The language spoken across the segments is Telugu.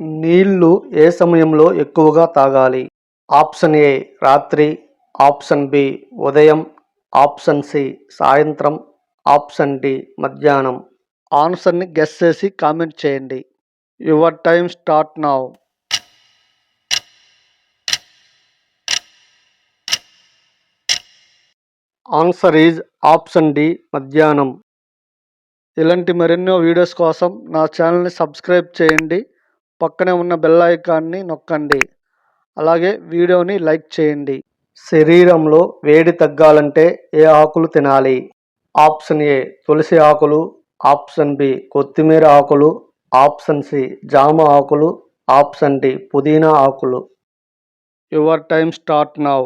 నీళ్లు ఏ సమయంలో ఎక్కువగా తాగాలి? ఆప్షన్ ఏ రాత్రి, ఆప్షన్ బి ఉదయం, ఆప్షన్ సి సాయంత్రం, ఆప్షన్ డి మధ్యాహ్నం. ఆన్సర్ని గెస్ చేసి కామెంట్ చేయండి. Your time start now. Answer is option D మధ్యాహ్నం. ఇలాంటి మరెన్నో వీడియోస్ కోసం నా ఛానల్ని సబ్స్క్రైబ్ చేయండి. పక్కనే ఉన్న బెల్ ఐకాన్ని నొక్కండి. అలాగే వీడియోని లైక్ చేయండి. శరీరంలో వేడి తగ్గాలంటే ఏ ఆకులు తినాలి? ఆప్షన్ ఏ తులసి ఆకులు, ఆప్షన్ బి కొత్తిమీర ఆకులు, ఆప్షన్ సి జామ ఆకులు, ఆప్షన్ డి పుదీనా ఆకులు. Your time start now.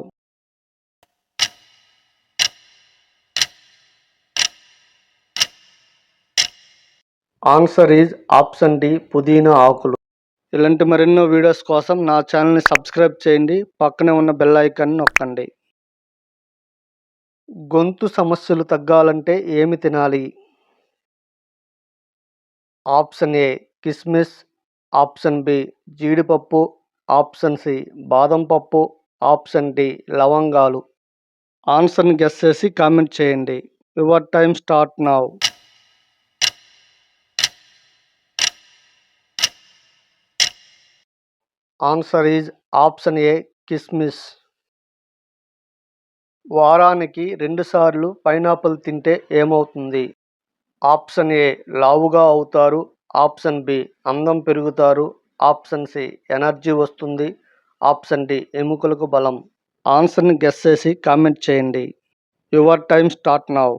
Answer is option D పుదీనా ఆకులు. ఇలాంటి మరెన్నో వీడియోస్ కోసం నా ఛానల్ని సబ్స్క్రైబ్ చేయండి. పక్కనే ఉన్న బెల్ ఐకాన్ని నొక్కండి. గొంతు సమస్యలు తగ్గాలంటే ఏమి తినాలి? ఆప్షన్ ఏ కిస్మిస్, ఆప్షన్ బి జీడిపప్పు, ఆప్షన్ సి బాదం పప్పు, ఆప్షన్ డి లవంగాలు. ఆన్సర్ని గెస్ చేసి కామెంట్ చేయండి. Your time start now. Answer is option ఏ కిస్మిస్. వారానికి 2 సార్లు పైనాపిల్ తింటే ఏమవుతుంది? ఆప్షన్ ఏ లావుగా అవుతారు, ఆప్షన్ బి అందం పెరుగుతారు, ఆప్షన్ సి ఎనర్జీ వస్తుంది, ఆప్షన్ డి ఎముకలకు బలం. ఆన్సర్ని గెస్ చేసి కామెంట్ చేయండి. Your time start now.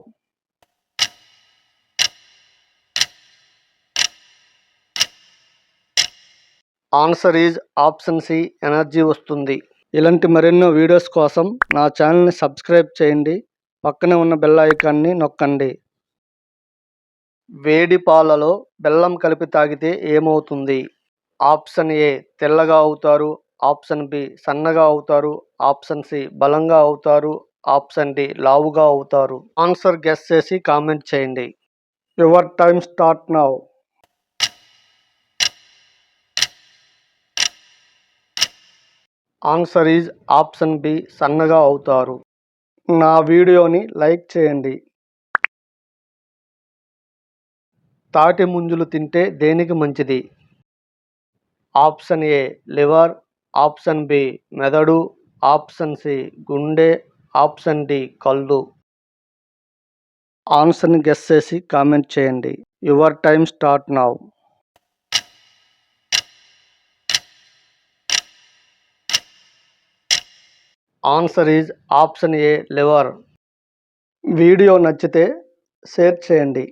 Answer is option C energy వస్తుంది. ఇలాంటి మరెన్నో వీడియోస్ కోసం నా ఛానల్ని సబ్స్క్రైబ్ చేయండి. పక్కనే ఉన్న బెల్ ఐకాన్ని నొక్కండి. వేడి పాలలో బెల్లం కలిపి తాగితే ఏమవుతుంది? ఆప్షన్ ఏ తెల్లగా అవుతారు, ఆప్షన్ బి సన్నగా అవుతారు, ఆప్షన్ సి బలంగా అవుతారు, ఆప్షన్ డి లావుగా అవుతారు. ఆన్సర్ గెస్ చేసి కామెంట్ చేయండి. Your time start now. Answer is option B సన్నగా అవుతారు. నా వీడియోని లైక్ చేయండి. తాటి ముంజలు తింటే దేనికి మంచిది? Option A liver, option B మెదడు, ఆప్షన్ సి గుండె, ఆప్షన్ డి కళ్ళు. ఆన్సర్ని గెస్ చేసి కామెంట్ చేయండి. Your time start now. Answer is option A liver. Video నచ్చితే షేర్ చేయండి.